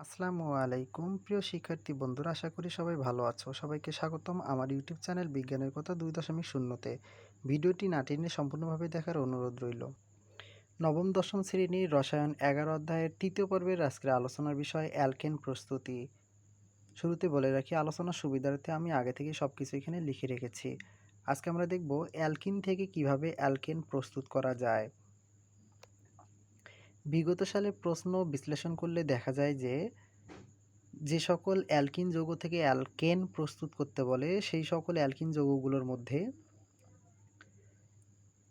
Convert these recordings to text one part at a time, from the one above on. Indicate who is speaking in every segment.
Speaker 1: আসসালামু আলাইকুম প্রিয় শিক্ষার্থী বন্ধুরা, আশা করি সবাই ভালো আছো। সবাইকে স্বাগতম আমার ইউটিউব চ্যানেল বিজ্ঞানের কথা 2.0-তে। ভিডিওটি না টেনে সম্পূর্ণভাবে দেখার অনুরোধ রইল। নবম দশম শ্রেণীর রসায়ন 11 অধ্যায়ের তৃতীয় পর্বের আজকের আলোচনার বিষয় অ্যালকেন প্রস্তুতি। শুরুতে বলে রাখি, আলোচনার সুবিধার্থে আমি আগে থেকে সব কিছু এখানে লিখে রেখেছি। আজকে আমরা দেখব অ্যালকিন থেকে কিভাবে অ্যালকেন প্রস্তুত করা যায়। বিগত সালে প্রশ্ন বিশ্লেষণ করলে দেখা যায় যে সকল অ্যালকিন যৌগ থেকে অ্যালকেন প্রস্তুত করতে বলে সেই সকল অ্যালকিন যৌগগুলোর মধ্যে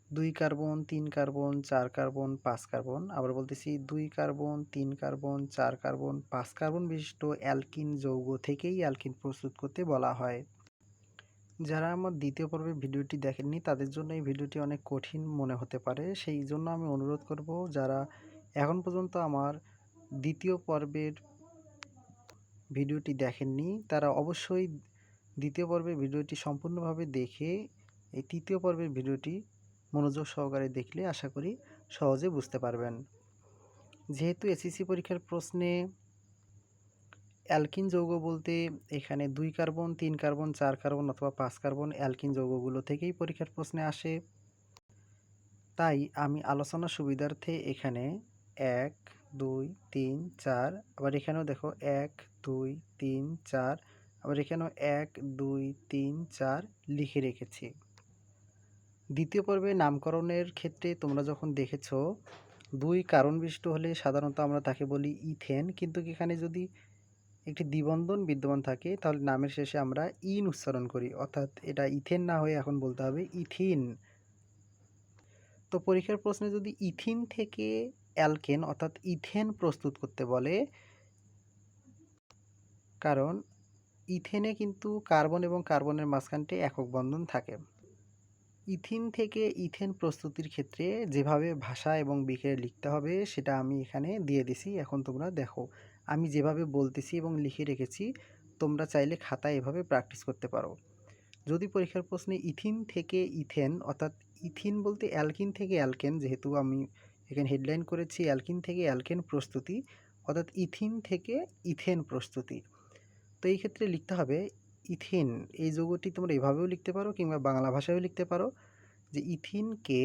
Speaker 1: 2 কার্বন 3 কার্বন 4 কার্বন 5 কার্বন, আবার বলতেছি 2 কার্বন 3 কার্বন 4 কার্বন 5 কার্বন বিশিষ্ট অ্যালকিন যৌগ থেকেই অ্যালকিন প্রস্তুত করতে বলা হয়। যারা আমার দ্বিতীয় পর্বের ভিডিওটি দেখেননি তাদের জন্য এই ভিডিওটি অনেক কঠিন মনে হতে পারে, সেই জন্য আমি অনুরোধ করব যারা এখন পর্যন্ত আমার দ্বিতীয় পর্বের ভিডিওটি দেখেননি তারা অবশ্যই দ্বিতীয় পর্বের ভিডিওটি সম্পূর্ণভাবে দেখে এই তৃতীয় পর্বের ভিডিওটি মনোযোগ সহকারে দেখলে আশা করি সহজে বুঝতে পারবেন। যেহেতু এসএসসি পরীক্ষার প্রশ্নে অ্যালকিন যৌগ বলতে এখানে 2 কার্বন 3 কার্বন 4 কার্বন অথবা 5 কার্বন অ্যালকিন যৌগগুলো থেকেই পরীক্ষার প্রশ্নে আসে, তাই আমি আলোচনার সুবিধার্থে এখানে 1 2 3 4, আবার এখানেও দেখো 1 2 3 4, আবার এখানেও 1 2 3 4 লিখে রেখেছি। দ্বিতীয় পর্বে নামকরণের ক্ষেত্রে তোমরা যখন দেখেছো 2 কার্বন বিশিষ্ট হলে সাধারণত আমরা তাকে বলি ইথেন, কিন্তু এখানে যদি একটি দ্বিবন্ধন বিদ্যমান থাকে তাহলে নামের শেষে আমরা ইন উচ্চারণ করি, অর্থাৎ এটা ইথেন না হয়ে এখন বলতে হবে ইথিন। তো পরীক্ষার প্রশ্নে যদি ইথিন থেকে অ্যালকেন অর্থাৎ ইথেন প্রস্তুত করতে বলে, কারণ ইথেনে কিন্তু কার্বন এবং কার্বনের মাঝখানটি একক বন্ধন থাকে। ইথিন থেকে ইথেন প্রস্তুতির ক্ষেত্রে যেভাবে ভাষা এবং বিক্রিয়া লিখতে হবে সেটা আমি এখানে দিয়ে দিছি। এখন তোমরা দেখো আমি যেভাবে বলতেছি এবং লিখে রেখেছি, তোমরা চাইলে খাতায় এভাবে প্র্যাকটিস করতে পারো। যদি পরীক্ষার প্রশ্নে ইথিন থেকে ইথেন অর্থাৎ ইথিন বলতে অ্যালকিন থেকে অ্যালকেন, যেহেতু আমি এখানে হেডলাইন করেছি অ্যালকিন থেকে অ্যালকেন প্রস্তুতি, অর্থাৎ ইথিন থেকে ইথেন প্রস্তুতি, তো এই ক্ষেত্রে লিখতে হবে ইথিন। এই যৌগটি তোমরা এভাবেও লিখতে পারো কিংবা বাংলা ভাষায়ও লিখতে পারো যে ইথিনকে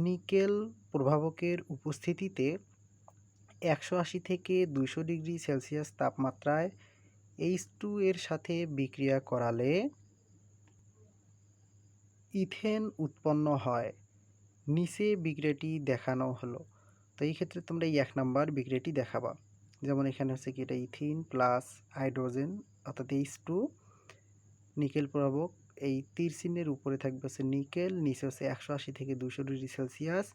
Speaker 1: নিকেল প্রভাবকের উপস্থিতিতে 180 থেকে 200 ডিগ্রি সেলসিয়াস তাপমাত্রায় H2 এর সাথে বিক্রিয়া করালে ইথেন উৎপন্ন হয়। নিচে বিক্রিয়াটি দেখানো হলো। তো এই ক্ষেত্রে তোমরা এই 1 নাম্বার বিক্রিয়াটি দেখাবা। যেমন এখানে হচ্ছে কি এটা ইথিন প্লাস হাইড্রোজেন অর্থাৎ H2, নিকেল প্রভাবক এই তীর চিহ্নের উপরে থাকবে হচ্ছে নিকেল, নিচে হচ্ছে 180 থেকে 200 ডিগ্রি সেলসিয়াস,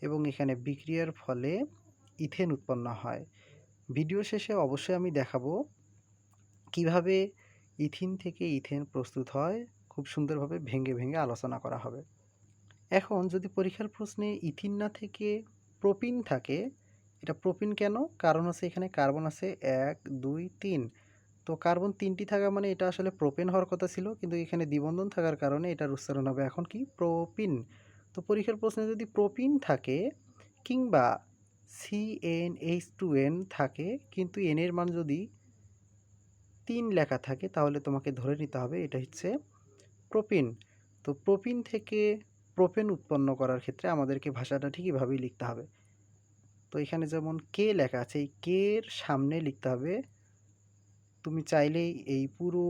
Speaker 1: এবং এখানে বিক্রিয়ার ফলে ইথেন উৎপন্ন হয়। ভিডিও শেষে অবশ্যই আমি দেখাবো কিভাবে ইথিন থেকে ইথেন প্রস্তুত হয়, খুব সুন্দরভাবে ভেঙে ভেঙে আলোচনা করা হবে। এখন যদি পরীক্ষার প্রশ্নে ইথিন না থেকে প্রোপিন থাকে, এটা প্রোপিন কেন? কারণ হচ্ছে এখানে কার্বন আছে 1 2 3, তো কার্বন 3টি থাকা মানে এটা আসলে প্রোপেন হওয়ার কথা ছিল, কিন্তু এখানে দ্বিবন্ধন থাকার কারণে এটার উচ্চারণ হবে এখন কি প্রোপিন। তো পরীক্ষার প্রশ্নে যদি প্রোপিন থাকে কিংবা CnH2n থাকে কিন্তু n এর মান যদি 3 লেখা থাকে তাহলে তোমাকে ধরে নিতে হবে এটা হচ্ছে প্রোপিন। তো প্রোপিন থেকে প্রোপেন উৎপন্ন করার ক্ষেত্রে আমাদেরকে ভাষাটা ঠিক এভাবেই লিখতে হবে। তো এখানে যেমন কে লেখা আছে, এই কে এর সামনে লিখতে হবে, তুমি চাইলেই এই পুরো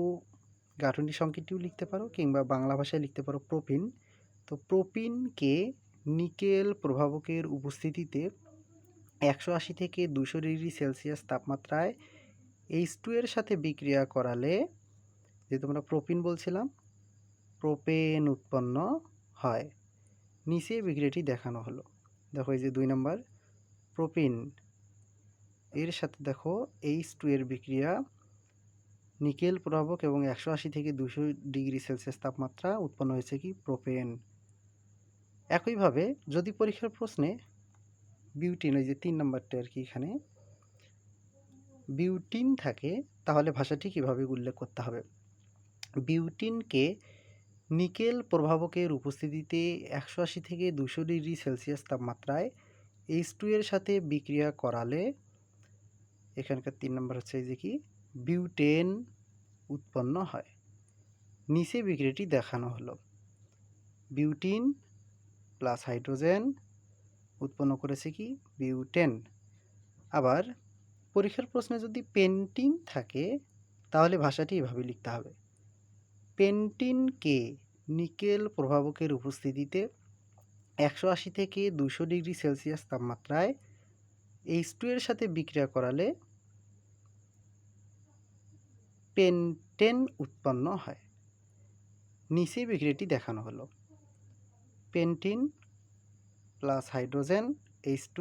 Speaker 1: গাঠনিক সংকেতটিও লিখতে পারো কিংবা বাংলা ভাষায় লিখতে পারো প্রোপিন। তো প্রোপিনকে নিকেল প্রভাবকের উপস্থিতিতে 180 থেকে 200 ডিগ্রি সেলসিয়াস তাপমাত্রায় H2 এর সাথে বিক্রিয়া করালে, যেহেতু আমরা প্রোপিন বলছিলাম, প্রোপেন উৎপন্ন হয়। নিচে বিক্রিয়াটি দেখানো হলো। দেখো এই যে 2 নম্বর প্রোপিন এর সাথে দেখো H2 এর বিক্রিয়া নিকেল প্রভাবক এবং 180 থেকে 200 ডিগ্রি সেলসিয়াস তাপমাত্রা উৎপন্ন হয়েছে কি প্রোপেন। একইভাবে যদি পরীক্ষার প্রশ্নে বিউটিন, ওই যে 3 নম্বরটা আর কি, এখানে বিউটিন থাকে তাহলে ভাষাটি কীভাবে উল্লেখ করতে হবে। বিউটিনকে নিকেল প্রভাবকের উপস্থিতিতে 180 থেকে 200 ডিগ্রি সেলসিয়াস তাপমাত্রায় H2 এর সাথে বিক্রিয়া করালে এখানকার 3 নম্বর হচ্ছে এই যে কি বিউটেন উৎপন্ন হয়। নিচে বিক্রিয়াটি দেখানো হলো। বিউটিন প্লাস হাইড্রোজেন উৎপন্ন করেছে কি বিউটেন। আবার পরীক্ষার প্রশ্নে যদি পেন্টিন থাকে তাহলে ভাষাটি এভাবে লিখতে হবে। পেন্টিনকে নিকেল প্রভাবকের উপস্থিতিতে 180 থেকে 200 ডিগ্রি সেলসিয়াস তাপমাত্রায় H2 এর সাথে বিক্রিয়া করালে পেন্টেন উৎপন্ন হয়। নিচে বিক্রিয়াটি দেখানো হলো। Pentene plus hydrogen H2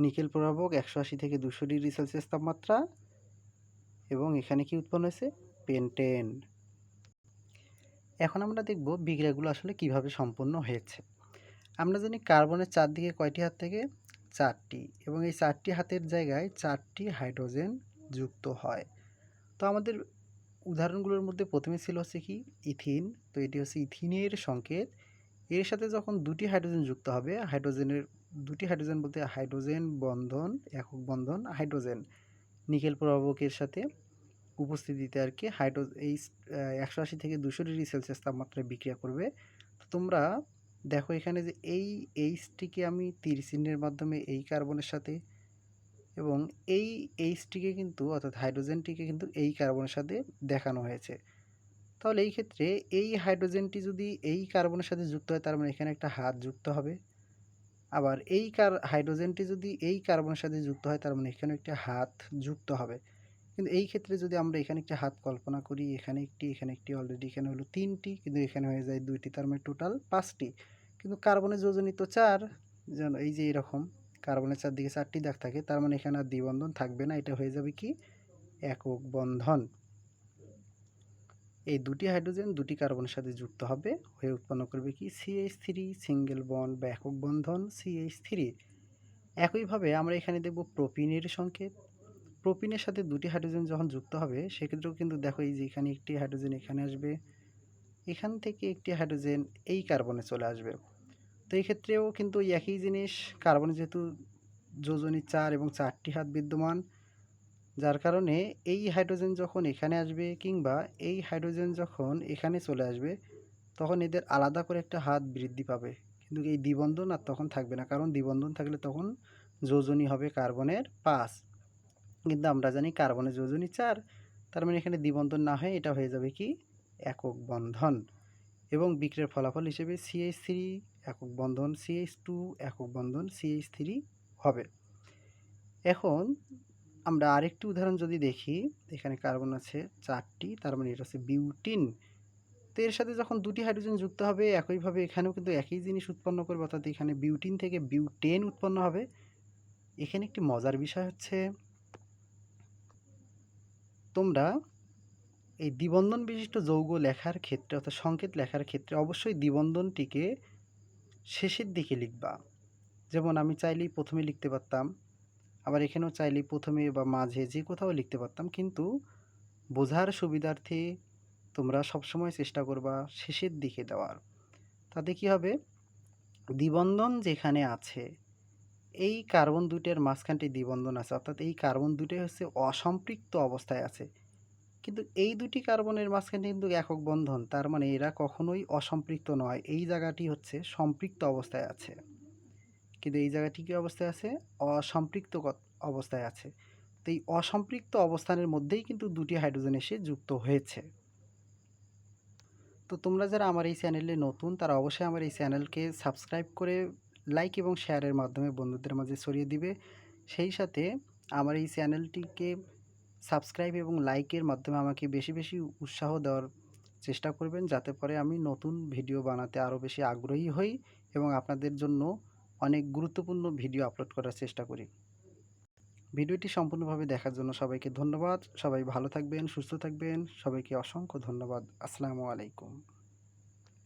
Speaker 1: nickel প্রভাবক 180 থেকে 200 ডিগ্রি সেলসিয়াস তাপমাত্রা, এবং এখানে কি উৎপন্ন হয়েছে পেন্টেন। এখন আমরা দেখব বিক্রিয়াগুলো আসলে কিভাবে সম্পন্ন হয়েছে। আমরা জানি কার্বনের চারদিকে কয়টি হাত থেকে 4টি, এবং এই 4টি হাতের জায়গায় 4টি হাইড্রোজেন যুক্ত হয়। তো আমাদের উদাহরণগুলোর মধ্যে প্রথমে ছিল হচ্ছে কি ইথিন। তো এটি হচ্ছে ইথিনের সংকেত। এর সাথে যখন দুটি হাইড্রোজেন যুক্ত হবে, দুটি হাইড্রোজেন বলতে হাইড্রোজেন বন্ধন, একক বন্ধন হাইড্রোজেন নিকেল প্রভাবকের সাথে উপস্থিতিতে আর কি এই 180 থেকে 200 ডিগ্রি সেলসিয়াস তাপমাত্রায় বিক্রিয়া করবে। তো তোমরা দেখো এখানে যে এই এইচটিকে আমি তীর চিহ্নের মাধ্যমে এই কার্বনের সাথে, এবং এই এইচটিকে কিন্তু অর্থাৎ হাইড্রোজেনটিকে কিন্তু এই কার্বনের সাথে দেখানো হয়েছে। তাহলে এই ক্ষেত্রে এই হাইড্রোজেনটি যদি এই কার্বনের সাথে যুক্ত হয়, তার মানে এখানে একটা হাত যুক্ত হবে। আবার এই হাইড্রোজেনটি যদি এই কার্বনের সাথে যুক্ত হয়, তার মানে এখানে একটা হাত যুক্ত হবে। কিন্তু এই ক্ষেত্রে যদি আমরা এখানে একটা হাত কল্পনা করি, এখানে একটি অলরেডি এখানে হলো 3টি, কিন্তু এখানে হয়ে যায় 2টি, তার মানে টোটাল 5টি। কিন্তু কার্বনের যোজনী তো 4, যেন এই যে এরকম কার্বনের চারদিকে 4টি দাগ থাকে, তার মানে এখানে আর দ্বিবন্ধন থাকবে না, এটা হয়ে যাবে কি একক বন্ধন। এই দুটি হাইড্রোজেন দুটি কার্বনের সাথে যুক্ত হবে, হয়ে উৎপন্ন করবে কি CH3 সিঙ্গেল বন্ড বা একক বন্ধন CH3। একইভাবে আমরা এখানে দেখব প্রোপিনের সংকেত। প্রোপিনের সাথে দুটি হাইড্রোজেন যখন যুক্ত হবে, সেক্ষেত্রেও কিন্তু দেখো এই যে এখানে একটি হাইড্রোজেন এখানে আসবে, এখান থেকে একটি হাইড্রোজেন এই কার্বনে চলে আসবে। তো এই ক্ষেত্রেও কিন্তু একই জিনিস, কার্বনে যেহেতু যোজনী 4 এবং 4টি হাত বিদ্যমান, যার কারণে এই হাইড্রোজেন যখন এখানে আসবে কিংবা এই হাইড্রোজেন যখন এখানে চলে আসবে, তখন এদের আলাদা করে একটা হাত বৃদ্ধি পাবে। কিন্তু এই দ্বিবন্ধন আর তখন থাকবে না, কারণ দ্বিবন্ধন থাকলে তখন যোজনী হবে কার্বনের 5, কিন্তু আমরা জানি কার্বনের যোজনী 4, তার মানে এখানে দ্বিবন্ধন না হয়ে এটা হয়ে যাবে কি একক বন্ধন। এবং বিক্রিয়ার ফলাফল হিসেবে CH3 একক বন্ধন CH2 একক বন্ধন CH3 হবে। এখন আমরা আরেকটি উদাহরণ যদি দেখি, এখানে কার্বন আছে 4টি, তার মানে এটা হচ্ছে বিউটিন। তো এর সাথে যখন দুটি হাইড্রোজেন যুক্ত হবে, একইভাবে এখানেও কিন্তু একই জিনিস উৎপন্ন করবে, অর্থাৎ এখানে বিউটিন থেকে বিউটেন উৎপন্ন হবে। এখানে একটি মজার বিষয় হচ্ছে, তোমরা এই দ্বিবন্ধন বিশিষ্ট যৌগ লেখার ক্ষেত্রে অর্থাৎ সংকেত লেখার ক্ষেত্রে অবশ্যই দ্বিবন্ধনটিকে শেষের দিকে লিখবা। যেমন আমি চাইলেই প্রথমে লিখতে পারতাম, আবার এখানেও চাইলেই প্রথমে বা মাঝে যে কোথাও লিখতে পারতাম, কিন্তু বোঝার সুবিধার্থে তোমরা সবসময় চেষ্টা করবা শেষের দিকে দেওয়ার। তাতে কি হবে, দ্বিবন্ধন যেখানে আছে, এই কার্বন দুইটার মাঝখানটি দ্বিবন্ধন আছে, অর্থাৎ এই কার্বন দুইটাই হচ্ছে অসম্পৃক্ত অবস্থায় আছে। কিন্তু এই দুটি কার্বনের মাঝখানে কিন্তু একক বন্ধন, তার মানে এরা কখনোই অসম্পৃক্ত নয়, এই জায়গাটি হচ্ছে সম্পৃক্ত অবস্থায় আছে। কিন্তু এই জায়গাটি কী অবস্থায় আছে, অসম্পৃক্ত অবস্থায় আছে। তো এই অসম্পৃক্ত অবস্থানের মধ্যেই কিন্তু দুটি হাইড্রোজেন এসে যুক্ত হয়েছে। তো তোমরা যারা আমার এই চ্যানেলে নতুন, তারা অবশ্যই আমার এই চ্যানেলকে সাবস্ক্রাইব করে লাইক এবং শেয়ারের মাধ্যমে বন্ধুদের মাঝে ছড়িয়ে দিবে। সেই সাথে আমার এই চ্যানেলটিকে সাবস্ক্রাইব এবং লাইকের মাধ্যমে আমাকে বেশি বেশি উৎসাহ দেওয়ার চেষ্টা করবেন, যাতে পরে আমি নতুন ভিডিও বানাতে আরও বেশি আগ্রহী হই এবং আপনাদের জন্য অনেক গুরুত্বপূর্ণ ভিডিও আপলোড করার চেষ্টা করি। ভিডিওটি সম্পূর্ণভাবে দেখার জন্য সবাইকে ধন্যবাদ। সবাই ভালো থাকবেন, সুস্থ থাকবেন। সবাইকে অসংখ্য ধন্যবাদ। আসসালামু আলাইকুম।